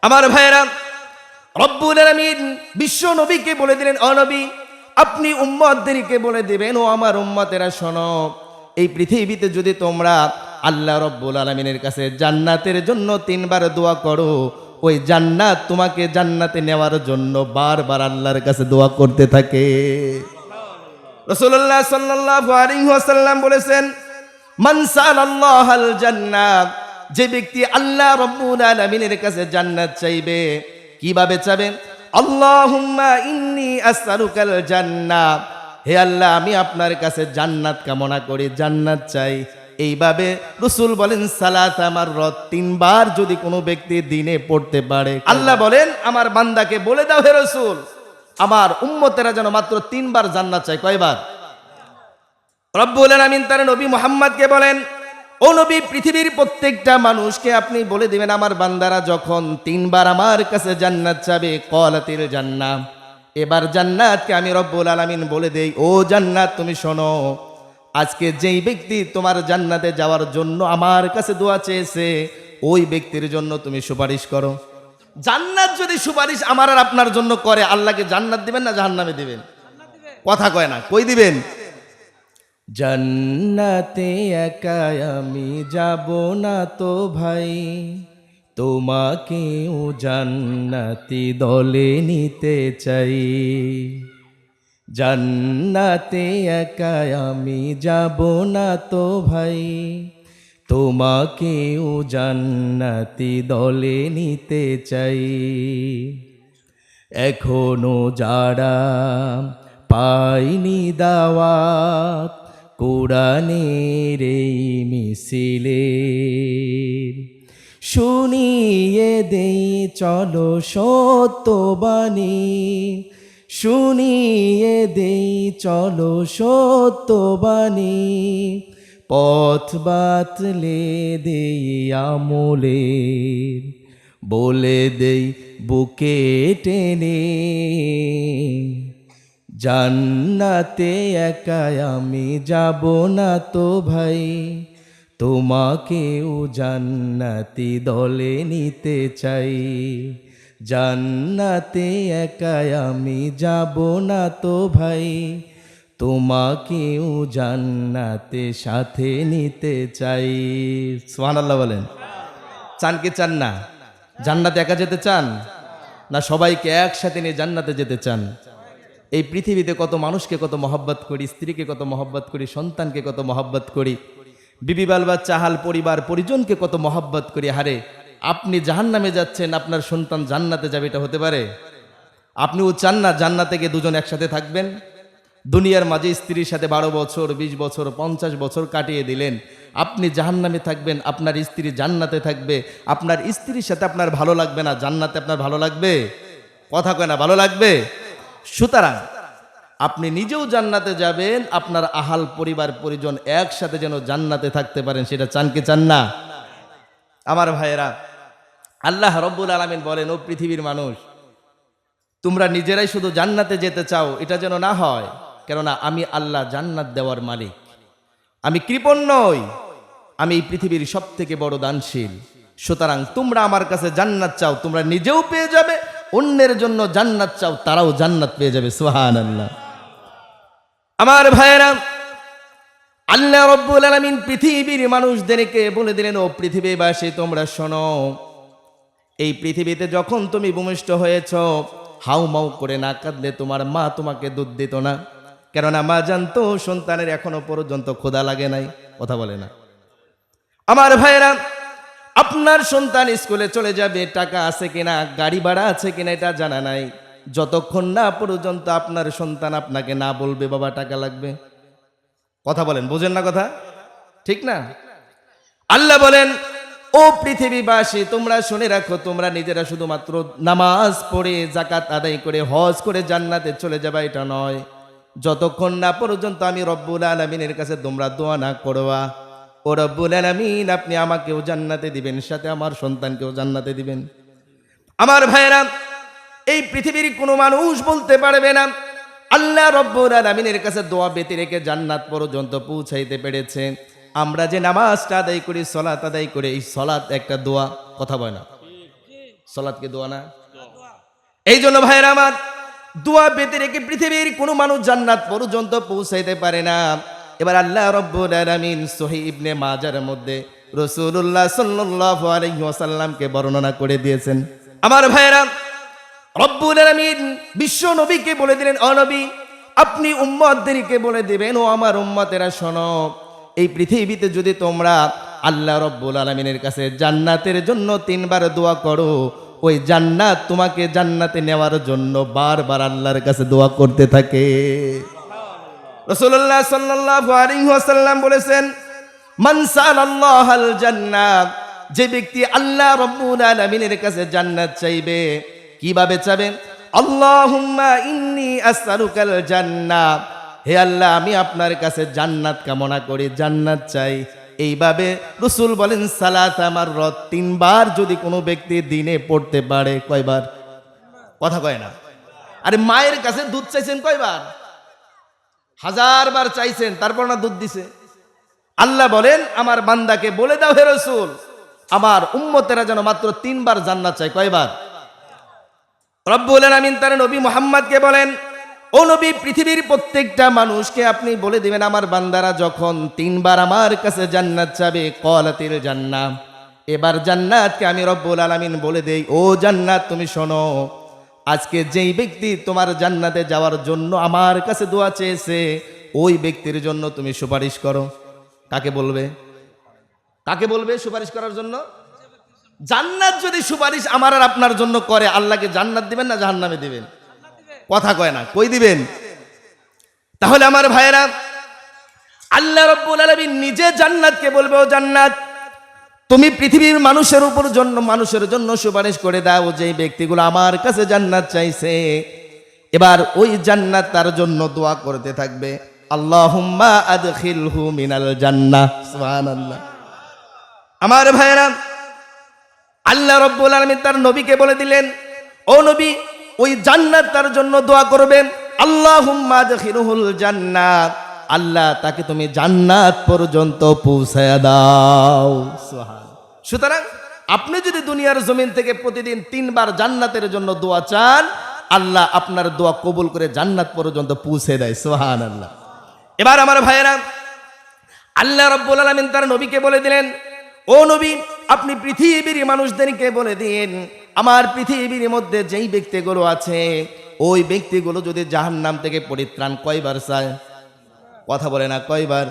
আমার ভাইয়েরা, রব্বুল আলামিন বিশ্ব নবীকে বলে দিলেন, ও নবী, আপনি উম্মতদেরকে বলে দিবেন, ও আমার উম্মতেরা শোনো, এই পৃথিবীতে যদি তোমরা আল্লাহ রব্বুল আলামিনের কাছে জান্নাতের জন্য 3 বার দোয়া করো, ওই জান্নাত তোমাকে জান্নাতে নেওয়ার জন্য বারবার আল্লাহর কাছে দোয়া করতে থাকে। রাসূলুল্লাহ সাল্লাল্লাহু আলাইহি ওয়াসাল্লাম বলেছেন, মান সাআলাল্লাহাল জান্নাত, যে ব্যক্তি আল্লাহ রব্বুল আলামিনের কাছে জান্নাত চাইবে, কিভাবে চাবেন? আল্লাহুম্মা ইন্নী আসআলুকাল জান্নাহ, হে আল্লাহ, আমি আপনার কাছে জান্নাত কামনা করি, জান্নাত চাই। এইভাবে রাসূল বলেন সালাতা মাররাত, 3 বার যদি কোনো ব্যক্তি দিনে পড়তে পারে, আল্লাহ বলেন আমার বান্দাকে বলে দাও হে রাসূল, আমার উম্মতেরা যেন মাত্র 3 বার জান্নাত চায়। কয়বার? রব্বুল আলামিন তার নবী মুহাম্মদকে বলেন, ও নবী, পৃথিবীর প্রত্যেকটা মানুষকে আপনি বলে দিবেন, আমার বান্দারা যখন 3 বার আমার কাছে জান্নাত চাবে, ক্বালাতিল জান্নাহ, এবার জান্নাতকে আমি রব্বুল আলামিন বলে দেই, ও জান্নাত তুমি শোনো, আজকে যেই ব্যক্তি তোমার জান্নাতে যাওয়ার জন্য আমার কাছে দোয়া চেয়েছে, ওই ব্যক্তির জন্য তুমি সুপারিশ করো। জান্নাত যদি সুপারিশ আমার আর আপনার জন্য করে, আল্লাহকে জান্নাত দিবেন না জাহান্নামে দিবেন? কথা কয় না, কই দিবেন? জান্নাতে একা আমি যাব না তো ভাই, তোমাকেও জান্নাতি দলে নিতে চাই। জান্নাতে একা আমি যাব না তো ভাই, তোমাকেও জান্নাতি দলে নিতে চাই। এখনো যারা পাইনি দাওয়াত কোরআনের এই মিছিলে, শুনিয়ে দেই চলো সত্যবাণী, শুনিয়ে দেই চলো সত্যবাণী, পথ বাতলে দেই আমলে, বলে দেই বুকে টেনে, জান্নাতে একা আমি যাব না তো ভাই, তোমাকেও জান্নাতি দলে নিতে চাই। জান্নাতে একা আমি যাব না তো ভাই, তোমাকেও জান্নাতে সাথে নিতে চাই। সুবহানাল্লাহ বলেন। চান কি চান না? জান্নাতে একা যেতে চান না সবাইকে একসাথে নিয়ে জান্নাতে যেতে চান? এই পৃথিবীতে কত মানুষকে কত মহব্বত করি, স্ত্রীকে কত মহব্বত করি, সন্তানকে কত মহব্বত করি, বিবি বাল বাচ্চা হাল পরিবার পরিজনকে কত মহব্বত করি। হারে, আপনি জাহান্নামে যাচ্ছেন, আপনার সন্তান জান্নাতে যাবে, এটা হতে পারে? আপনিও চান না জান্নাতে গিয়ে দুজন একসাথে থাকবেন? দুনিয়ার মাঝে স্ত্রীর সাথে 12 বছর 20 বছর 50 বছর কাটিয়ে দিলেন, আপনি জাহান্নামে থাকবেন, আপনার স্ত্রী জান্নাতে থাকবে। আপনার স্ত্রীর সাথে আপনার ভালো লাগবে না, জান্নাতে আপনার ভালো লাগবে? কথা কয় না, ভালো লাগবে? সুতরাং আপনি নিজেও জান্নাতে যাবেন, আপনার আহাল পরিবার পরিজন একসাথে যেন জান্নাতে থাকতে পারেন, সেটা চান কি চান না? আমার ভাইয়েরা, আল্লাহ রব্বুল আলামিন বলেন, ও পৃথিবীর মানুষ, তোমরা নিজেরাই শুধু জান্নাতে যেতে চাও, এটা যেন না হয়, কেননা আমি আল্লাহ জান্নাত দেওয়ার মালিক, আমি কৃপণ নই, আমি এই পৃথিবীর সব থেকে বড় দানশীল। সুতরাং তোমরা আমার কাছে জান্নাত চাও, তোমরা নিজেও পেয়ে যাবে, অন্যের জন্য জান্নাত চাও, তারাও জান্নাত পেয়ে যাবে। সুবহানাল্লাহ। আমার ভাইয়েরা, আল্লাহ রব্বুল আলামিন পৃথিবীর মানুষদেরকে বলে দিলেন, ও পৃথিবীবাসী তোমরা শোনো, এই পৃথিবীতে যখন তুমি ভূমিষ্ঠ হয়েছ, হাউমাউ করে না কাঁদলে তোমার মা তোমাকে দুধ দিত না, কেননা মা জানতো সন্তানের এখনো পর্যন্ত ক্ষুধা লাগে নাই। কথা বলে না? আমার ভাইয়েরা, আপনার সন্তান স্কুলে চলে যাবে, টাকা আছে কিনা, গাড়ি ভাড়া আছে কিনা এটা জানা নাই, যতক্ষণ না পর্যন্ত আপনার সন্তান আপনাকে না বলবে বাবা টাকা লাগবে। কথা বলেন, বোঝেন না কথা? ঠিক না? আল্লাহ বলেন, ও পৃথিবীবাসী তোমরা শুনে রাখো, তোমরা নিজেরা শুধুমাত্র নামাজ পড়ে যাকাত আদায় করে হজ করে জান্নাতে চলে যাবা এটা নয়, যতক্ষণ না পর্যন্ত আমি রব্বুল আলামিনের কাছে তোমরা দোয়া না করবা। ও রব্বুল আলামিন, আপনি আমাকেও জান্নাতে দিবেন, সাথে আমার সন্তানকেও জান্নাতে দিবেন। আমার ভাইয়েরা, এই পৃথিবীর কোনো মানুষ বলতে পারবে না আল্লাহ রব্বুল আলামিনের কাছে দোয়া বেঁধে রেখে জান্নাত পর্যন্ত পৌঁছাইতে পেরেছে। আমরা যে নামাজটা আদায় করি, সালাত আদায় করি, এই সালাত একটা দোয়া। কথা বলে না? সালাত কি দোয়া না? এই জন্য ভাইরা আমার, দোয়া পেতে রেখে পৃথিবীর কোনো মানুষ জান্নাত পর্যন্ত পৌঁছাইতে পারে না। এবার আল্লাহ রাব্বুল আলামিন সহিহ ইবনে মাজার মধ্যে রাসূলুল্লাহ সাল্লাল্লাহু আলাইহি ওয়াসাল্লামকে বর্ণনা করে দিয়েছেন। আমার ভাইরা, রব্বুল আলামিন বিশ্ব নবীকে বলে দিলেন, ও নবী, আপনি উম্মতদেরকে বলে দিবেন, ও আমার উম্মতেরা শোনো, এই পৃথিবীতে যদি তোমরা আল্লাহ রব্বুল আলামিনের কাছে জান্নাতের জন্য 3 বার দোয়া করো, ওই জান্নাত তোমাকে জান্নাতে নেওয়ার জন্য বারবার আল্লাহর কাছে দোয়া করতে থাকে। রাসূলুল্লাহ সাল্লাল্লাহু আলাইহি ওয়াসাল্লাম বলেছেন, মান সাআলাল্লাহাল জান্নাত, যে ব্যক্তি আল্লাহ রব্বুল আলামিনের কাছে জান্নাত চাইবে, কিভাবে চাবেন? আল্লাহুম্মা ইন্নী আসআলুকাল জান্নাহ, হে আল্লাহ, আমি আপনার কাছে জান্নাত কামনা করি, জান্নাত চাই। এইভাবে রাসূল বলেন সালাতা মাররাত, 3 বার যদি কোনো ব্যক্তি দিনে পড়তে পারে। কয়বার? কথা কয় না। আরে মায়ের কাছে দুধ চাইছেন কয়বার? 1000 বার চাইছেন, তারপর না দুধ দিছে। আল্লাহ বলেন আমার বান্দাকে বলে দাও হে রাসূল, আমার উম্মতেরা যেন মাত্র 3 বার জান্নাত চায়। কয়বার? রব্বুল আলামিন তার নবী মুহাম্মদকে বলেন, ও নবী, পৃথিবীর প্রত্যেকটা মানুষকে আপনি বলে দিবেন, আমার বান্দারা যখন 3 বার আমার কাছে জান্নাত চাবে, ক্বালাতিল জান্নাহ, এবার জান্নাতকে আমি রব্বুল আলামিন বলে দেই, ও জান্নাত তুমি শোনো, আজকে যেই ব্যক্তি তোমার জান্নাতে যাওয়ার জন্য আমার কাছে দোয়া চেয়েছে, ওই ব্যক্তির জন্য তুমি সুপারিশ করো। কাকে বলবে? কাকে বলবে সুপারিশ করার জন্য? জান্নাত যদি সুপারিশ আমার আর আপনার জন্য করে, আল্লাহকে জান্নাত দিবেন না জাহান্নামে দিবেন? কথা কয় না, কই দিবেন? তাহলে আমার ভাইয়েরা, আল্লাহ রাব্বুল আলামিন নিজে জান্নাতকে বলবে, ও জান্নাত, তুমি পৃথিবীর মানুষের জন্য সুপারিশ করে দাও, যে ব্যক্তিগুলো আমার কাছে জান্নাত চাইছে। এবার ওই জান্নাত তার জন্য দোয়া করতে থাকবে, আল্লাহুম্মা আদখিলহু মিনাল জান্নাহ। সুবহানাল্লাহ। আমার ভাইয়েরা, আল্লাহ রাব্বুল আলামিন তার নবীকে বলে দিলেন, ও নবী, ওই জান্নাত তার জন্য দোয়া করবেন, আল্লাহুম্মা আদখিলহুল জান্নাত, আল্লাহ তাকে তুমি জান্নাত পর্যন্ত পৌঁছায়া দাও। সুবহান। সুতরাং আপনি যদি দুনিয়ার জমিন থেকে প্রতিদিন 3 বার জান্নাতের জন্য দোয়া চান, আল্লাহ আপনার দোয়া কবুল করে জান্নাত পর্যন্ত পৌঁছে দেয়। সুবহানাল্লাহ। এবার আমার ভাইয়েরা, আল্লাহ রাব্বুল আলামিন তার নবীকে বলে দিলেন, ও নবী, আপনি পৃথিবীর মানুষদেরকে বলে দিন, আমার পৃথিবীর মধ্যে যেই ব্যক্তিগুলো আছে, ওই ব্যক্তিগুলো যদি জাহান্নাম থেকে পরিত্রাণ কয়বার চায়? কথা বলে না, কয়বার?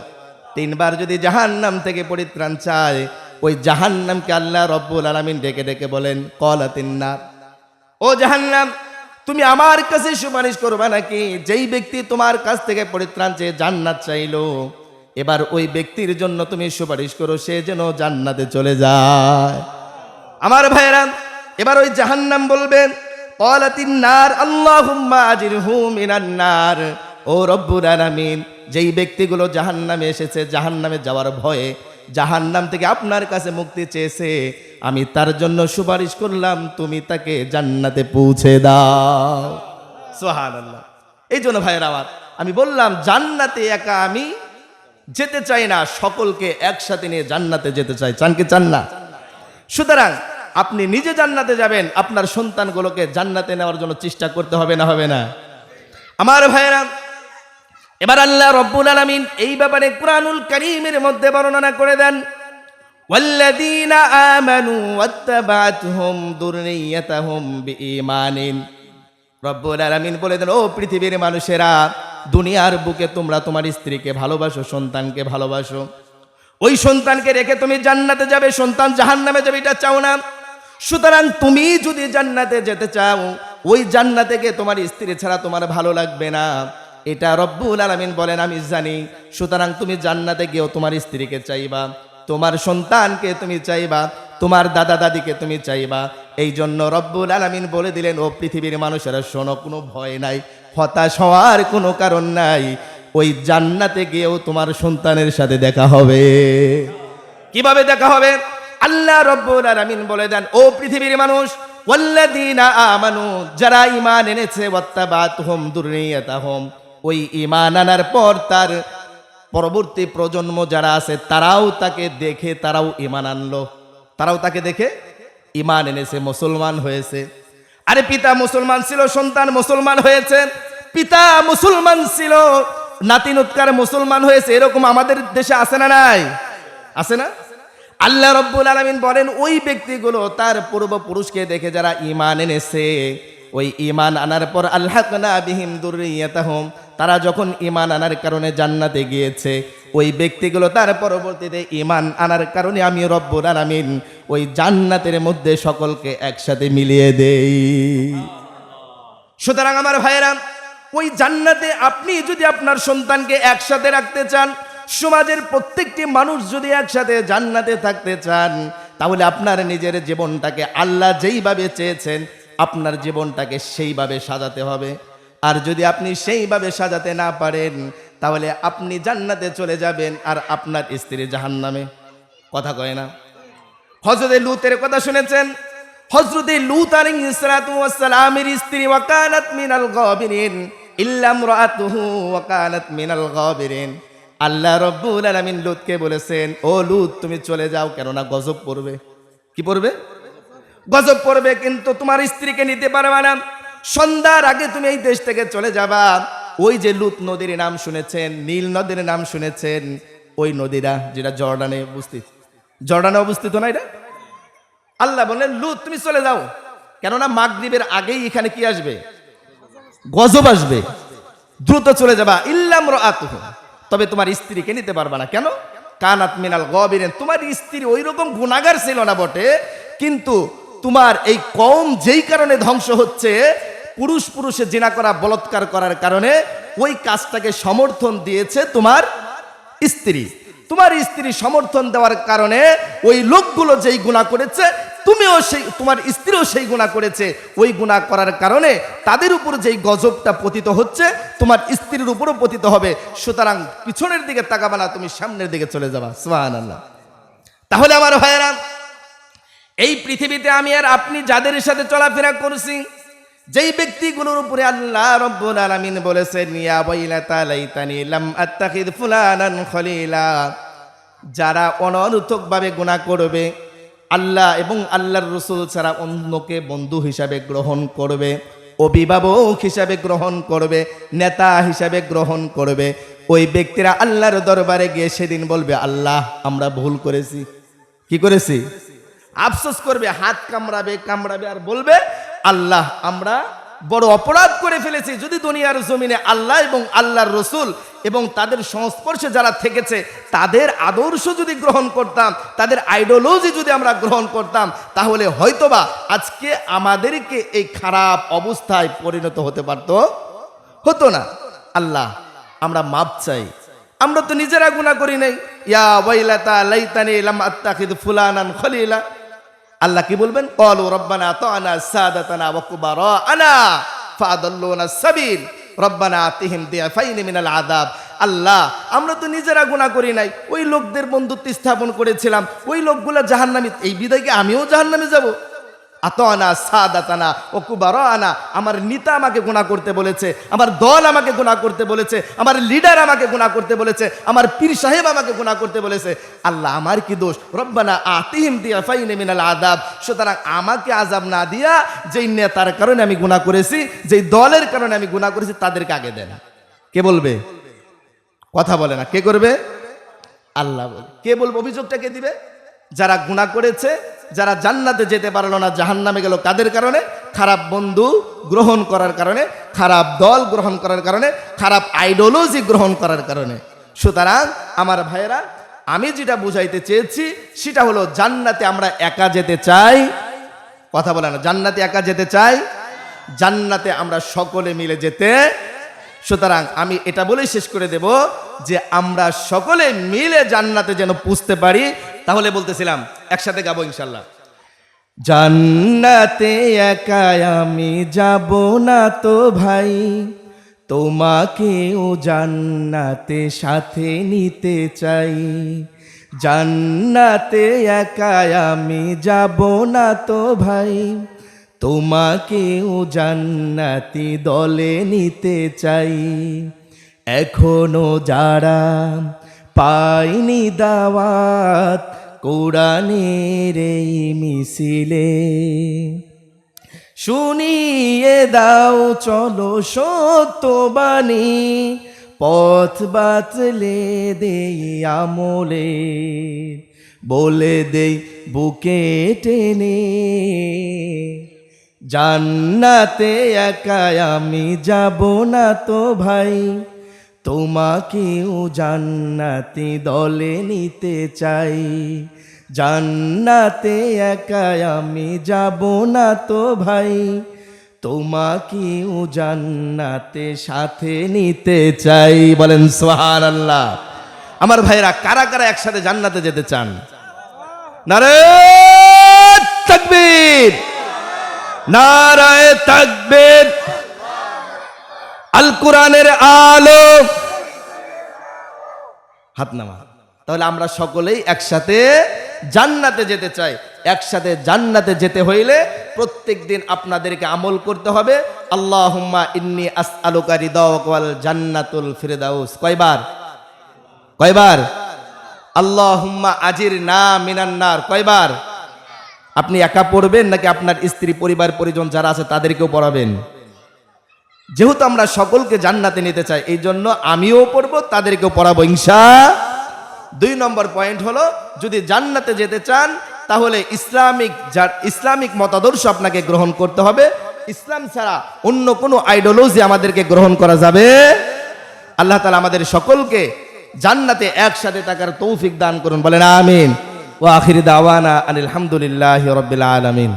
3 বার যদি জাহান্নাম থেকে পরিত্রাণ চায়, ওই জাহান্নামকে আল্লাহ রব্বুল আলামিন ডেকে ডেকে বলেন, ক্বালাতিন নার, ও জাহান্নাম, তুমি আমার কাছে সুপারিশ করবা নাকি? যেই ব্যক্তি তোমার কাছ থেকে পরিত্রাণ চেয়ে জান্নাত চাইলো, এবার ওই ব্যক্তির জন্য তুমি সুপারিশ করো, সে যেন জান্নাতে চলে যায়। আমার ভাইরা, এবার ওই জাহান্নাম বলবেন, ক্বালাতিন নার আল্লাহুম্মা আজিরহু মিনান নার, ও রব্বুল আলামিন, যেই ব্যক্তিগুলো জাহান্নামে এসেছে, জাহান্নামে যাওয়ার ভয়ে জাহান্নাম থেকে আপনার কাছে মুক্তি চেয়েছে, আমি তার জন্য সুপারিশ করলাম, তুমি তাকে জান্নাতে পৌঁছে দাও। সুবহানাল্লাহ। এই জন্য ভাইরা আমার, আমি বললাম জান্নাতে একা আমি যেতে চাই না, সকলকে একসাথে নিয়ে জান্নাতে যেতে চাই। চান কি চান না? সুতরাং আপনি নিজে জান্নাতে যাবেন, আপনার সন্তানগুলোকে জান্নাতে নেওয়ার জন্য চেষ্টা করতে হবে না? হবে না? আমার ভাইয়েরা, এবার আল্লাহ রব্বুল আলামিন এই ব্যাপারে কুরআনুল কারীমের মধ্যে বর্ণনা করে দেন, ওয়াল্লাযীনা আমানু ওয়াত্তাবা'তুহুম যুররিয়্যাতুহুম বিঈমানিন। রব্বুল আলামিন বলে দেন, ও পৃথিবীর মানুষেরা, দুনিয়ার বুকে তোমরা তোমার স্ত্রীকে ভালোবাসো, সন্তানকে ভালোবাসো, ওই সন্তানকে রেখে তুমি জান্নাতে যাবে, সন্তান জাহান্নামে যাবে, এটা চাও না। সুতরাং তুমি যদি জান্নাতে যেতে চাও, ওই জান্নাতে গিয়ে তোমার স্ত্রী ছাড়া তোমার ভালো লাগবে না, এটা রব্বুল আলামিন বলেন আমি জানি। সুতরাং তুমি জান্নাতে গিয়েও তোমার স্ত্রীকে চাইবা, তোমার সন্তানকে তুমি চাইবা, তোমার দাদা দাদিকে তুমি চাইবা। এই জন্য রব্বুল আলামিন বলে দিলেন, ও পৃথিবীর মানুষেরা শোনো, কোনো ভয় নাই, হতাশ হওয়ার কোনো কারণ নাই, ওই জান্নাতে গিয়েও তোমার সন্তানের সাথে দেখা হবে। কিভাবে দেখা হবে? আল্লাহ রব্বুল আলামিন বলে দেন, ও পৃথিবীর মানুষ, ওয়াল্লাযীনা আমানু, যারা ঈমান এনেছে, ওয়াত্তাবা'তুহুম যুররিয়্যাতুহুম, ওই ঈমান আনার পর তার পরবর্তী প্রজন্ম যারা আছে, তারাও তাকে দেখে তারাও ঈমান আনলো, তারাও তাকে দেখে ঈমান এনেছে, মুসলমান হয়েছে। আরে পিতা মুসলমান ছিল, সন্তান মুসলমান হয়েছে, পিতা মুসলমান ছিল, নাতিনুৎকার মুসলমান হয়েছে, এরকম আমাদের দেশে আছে না নাই? আছে না? আল্লাহ রাব্বুল আলামিন বলেন ওই ব্যক্তিগুলো তার পূর্বপুরুষকে দেখে যারা ঈমান এনেছে, ওই ঈমান আনার পর আলহাকনা বিহিম যুররিয়াতাহুম, তারা যখন ঈমান আনার কারণে জান্নাতে গিয়েছে, ওই ব্যক্তিগুলো তার পরবর্তীতে ঈমান আনার কারণে আমি রব্বুল আলামিন ওই জান্নাতের মধ্যে সকলকে একসাথে মিলিয়ে দেই। সুতরাং আমার ভাইয়েরা, ওই জান্নাতে আপনি যদি আপনার সন্তানকে একসাথে রাখতে চান, সমাজের প্রত্যেকটি মানুষ যদি একসাথে জান্নাতে থাকতে চান, তাহলে আপনার নিজের জীবনটাকে আল্লাহ যেইভাবে চেয়েছেন আপনার জীবনটাকে সেইভাবে সাজাতে হবে। আর যদি আপনি সেইভাবে সাজাতে না পারেন, তাহলে আপনি জান্নাতে চলে যাবেন আর আপনার স্ত্রী জাহান্নামে। কথা কয় না? হযরতে লূতের কথা শুনেছেন? হযরতে লূত আলাইহিস সালাতু ওয়াস সালামের স্ত্রী ওয়াকানাত মিনাল গাবিরিন ইল্লা ইমরাতুহু ওয়াকানাত মিনাল গাবিরিন। আল্লাহ রাব্বুল আলামিন লূতকে বলেছেন, ও লূত তুমি চলে যাও, কেননা গজব পড়বে। কি পড়বে? গজব পড়বে, কিন্তু তোমার স্ত্রীকে নিতে পারবে না। সন্ধ্যার আগে তুমি এই দেশ থেকে চলে যাবা। ওই যে লূত নদীর নাম শুনেছেন, নীল নদীর নাম শুনেছেন, ওই নদীটা যেটা জর্ডানে অবস্থিত, জর্ডানে অবস্থিত না এটা? আল্লাহ বলেন লূত তুমি চলে যাও, কেননা মাগরিবের আগেই এখানে কি আসবে? গজব আসবে, দ্রুত চলে যাবা। ইল্লা ইমরাতুহু, তবে তোমার স্ত্রীকে নিতে পারবা না। কেন? কানাত মিনাল গাবিরিন, তোমার স্ত্রী ওই রকম গুনাহগার ছিল না বটে, কিন্তু তোমার এই কওম যেই কারণে ধ্বংস হচ্ছে, পুরুষ পুরুষে জিনা করা, বলাৎকার করার কারণে ওই কাজটাকে সমর্থন দিয়েছে তোমার স্ত্রী। তোমার স্ত্রী সমর্থন দেওয়ার কারণে ওই লোকগুলো যেই গুনাহ করেছে, তুমিও সেই, তোমার স্ত্রীও সেই গুনাহ করেছে। ওই গুনাহ করার কারণে তাদের উপর যেই গজবটা পতিত হচ্ছে, তোমার স্ত্রীর উপরও পতিত হবে। সুতরাং পিছনের দিকে তাকাবা না, তুমি সামনের দিকে চলে যাবা। সুবহানাল্লাহ। তাহলে আমার ভাইয়েরা, এই পৃথিবীতে আমি আর আপনি যাদের সাথে চলাফেরা করছি, যেই ব্যক্তিগুলোর উপরে আল্লাহ রাব্বুল আলামিন বলেছেন ইয়া ওয়াইলাতা লাইতানি লাম আত্তাখিদ ফুলানান খলিলা, যারা অনর্থকভাবে গুনাহ করবে, আল্লাহ এবং আল্লাহর রাসূল ছাড়া অন্যকে বন্ধু হিসাবে গ্রহণ করবে, অভিভাবক হিসাবে গ্রহণ করবে, নেতা হিসাবে গ্রহণ করবে, ওই ব্যক্তিরা আল্লাহর দরবারে গিয়ে সেদিন বলবে আল্লাহ আমরা ভুল করেছি। কি করেছি? আফসোস করবে, হাত কামড়াবে কামড়াবে আর বলবে আল্লাহ আমরা বড় অপরাধ করে ফেলেছি। যদি দুনিয়ার জমিনে আল্লাহ এবং আল্লাহর রসুল এবং তাদের সংস্পর্শে যারা থেকেছে তাদের আদর্শ যদি গ্রহণ করতাম, তাদের আইডিওলজি যদি আমরা গ্রহণ করতাম, তাহলে হয়তোবা আজকে আমাদেরকে এই খারাপ অবস্থায় পরিণত হতে হতো না। আল্লাহ আমরা মাপ চাই, আমরা তো নিজেরা গুনাহ করি নাই। ইয়া ওয়াইলাতা লাইতানি লাম আত্তাখিদ ফুলানান খলিলা। আল্লাহ কি বলবেন? ক্বালু রাব্বানা আতানা সাদাতানা ওয়া কুবারানা ফাআদাল্লুনা সাবিল রব্বানা আতিহিম দিয়াফাইন মিনাল আযাব। আল্লাহ আমরা তো নিজেরা গুনাহ করি নাই, ওই লোকদের বন্ধুত্ব স্থাপন করেছিলাম, ওই লোকগুলা জাহান্নামী, এই বিদায়কে আমিও জাহান্নামে যাব? আতানা সাদাতানা ও কুবারানা, আমার নেতা আমাকে গুনাহ করতে বলেছে, আমার দল আমাকে গুনাহ করতে বলেছে, আমার লিডার আমাকে গুনাহ করতে বলেছে, আমার পীর সাহেব আমাকে গুনাহ করতে বলেছে। আল্লাহ আমার কি দোষ? রব্বানা আতিহিম দিয়াফাইন মিনাল আযাব। সুতরাং আমাকে আযাব না দিয়া যেই নেতার কারণে আমি গুনাহ করেছি, যেই দলের কারণে আমি গুনাহ করেছি, তাদেরকে আগে দেন। কে বলবে? কথা বলে না। কে করবে? আল্লাহ বলে। কে বলবে? অভিযোগটা কে দিবে? যারা গুনাহ করেছে, যারা জান্নাতে যেতে পারলো না, জাহান্নামে গেল, কাদের কারণে? খারাপ বন্ধু গ্রহণ করার কারণে, খারাপ দল গ্রহণ করার কারণে, খারাপ আইডিওলজি গ্রহণ করার কারণে। সুতরাং আমার ভাইয়েরা, আমি যেটা বুঝাইতে চেয়েছি সেটা হলো জান্নাতে আমরা একা যেতে চাই। কথা বলে না। জান্নাতে একা যেতে চাই, জান্নাতে আমরা সকলে মিলে যেতে। সুতরাং আমি এটা বলেই শেষ করে দেব যে আমরা সকলে মিলে জান্নাতে যেন পুষতে পারি। তাহলে বলতেছিলাম, একসাথে গাবো ইনশাল্লাহ। জান্নাতে একা আমি যাব না তো ভাই, তোমাকেও জান্নাতে সাথে নিতে চাই। জান্নাতে একা আমি যাব না তো ভাই, তোমাকেও জান্নাতি দলে নিতে চাই। এখনো যারা পায়নি দাওয়াত, কোরআনের এই মিছিলে। শুনিয়ে দাও চলো সত্যবাণী, পথ বাতলে দেই আমলে, বলে দেই বুকে টেনে, জান্নাতে একা আমি যাব না তো ভাই, তোমাকেও জান্নাতি দলে নিতে চাই। জান্নাতে একা আমি যাব না তো ভাই, তোমাকেও জান্নাতে সাথে নিতে চাই। বলেন সুবহানাল্লাহ। আমার ভাইরা, কারা কারা একসাথে জান্নাতে যেতে চান? নারে তাকবীর, নারায়ে তাকবীর। আল কোরআনের আলো, হাত নামা। তাহলে আমরা সকলেই একসাথে জান্নাতে যেতে চাই। একসাথে জান্নাতে যেতে হইলে প্রত্যেক দিন আপনাদেরকে আমল করতে হবে। আল্লাহুম্মা ইন্নী আসআলুকা রিদাওয়াকা ওয়াল জান্নাতুল ফিরদাউস। কয়বার? কয়বার? আল্লাহুম্মা আজিরনা মিনান নার। কয়বার? আপনি একা পড়বেন নাকি আপনার স্ত্রী, পরিবার, পরিজন যারা আছে তাদেরকেও পড়াবেন? যেহেতু আমরা সকলকে জান্নাতে নিতে চাই, এই জন্য আমিও পড়বো, তাদেরকেও পড়াবো ইনশাআল্লাহ। 2 নম্বর পয়েন্ট হলো, যদি জান্নাতে যেতে চান তাহলে ইসলামিক মতাদর্শ আপনাকে গ্রহণ করতে হবে। ইসলাম ছাড়া অন্য কোনো আইডিওলজি আমাদেরকে গ্রহণ করা যাবে। আল্লাহ তাআলা আমাদের সকলকে জান্নাতে একসাথে থাকার তৌফিক দান করুন। বলেন আমিন। ওয়া আখির দাওয়ানা আনিল হামদুলিল্লাহি রাব্বিল আলামিন।